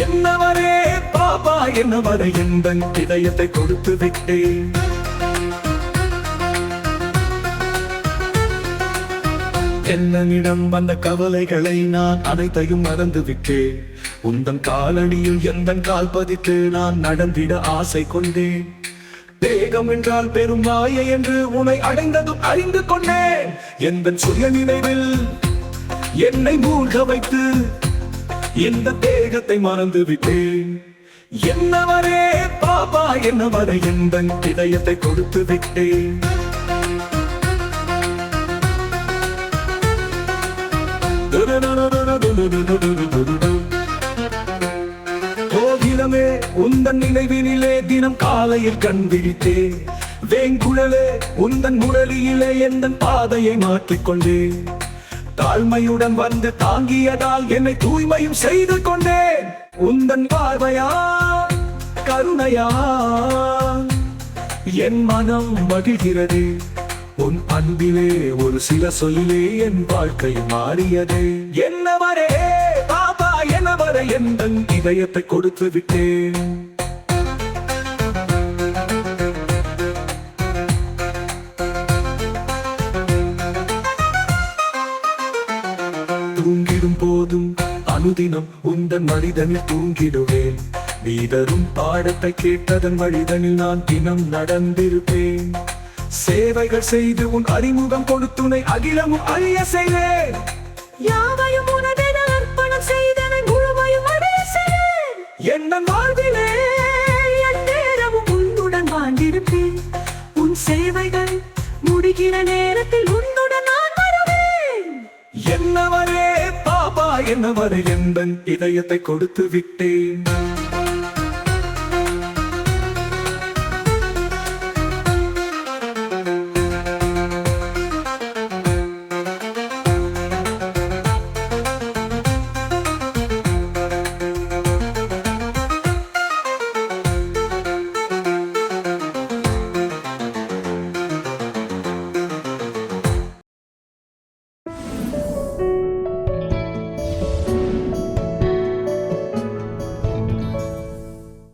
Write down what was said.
என்னவரே பாபா என்னவரை எந்தன் இதயத்தை கொடுத்து விட்டேன். என்னிடம் வந்த கவலைகளை நான் அனைத்தையும் மறந்து விட்டேன். உந்தன் காலடியில் எந்தன் கால் பதித்து நான் நடந்திட ஆசை கொண்டேன். தேகம் என்றால் பெரும் மாயை என்று உன்னை அடைந்ததும் அறிந்து கொண்டேன். எந்தன் சுய நினைவில் என்னை மூழ்க வைத்து இந்த தேகத்தை மறந்து விட்டேன். என்னவரே பாபா என்னவரை எந்தன் இதயத்தை கொடுத்து விட்டேன். கோகிலமே உந்தன் நினைவினிலே தினம் காலையில் கண் விழித்தே. வேங்குழலே உந்தன் முரளியிலே எந்தன் பாதையை மாற்றிக்கொண்டேன். தாழ்மையுடன் வந்து தாங்கியதால் என்னை தூய்மையும் செய்து கொண்டேன். உந்தன் பார்வையா கருணையா என் மனம் மகிழ்கிறது. உன் அன்பிலே ஒரு சில சொல்லிலே என் வாழ்க்கை மாறியது. என்னவரே பாபா என்னவரை எந்தன் இதயத்தை கொடுத்து விட்டேன். தூங்கிடும் போதும் அனுதினம் உந்தன் மனிதனில் தூங்கிடுவேன். நீ தரும் பாடத்தை கேட்டதன் மனிதனில் நான் தினம் நடந்திருப்பேன். சேவைகள் செய்து உன் அறிமுகம் கொடுத்துனை அகிலமும் அழிய செய்வேன். யாவையும் உனதென அர்ப்பணம் செய்தனை முழுமையும் அடைய செய்வேன். என் வாழ்விலே என் நேரமும் உன்னுடன் வாழ்ந்திருப்பேன். உன் சேவைகள் முடிகிற நேரத்தில் உன்னுடன் நான் வருவேன். என்னவரே பாபா என்னவரை எந்தன் இதயத்தை கொடுத்து விட்டேன்.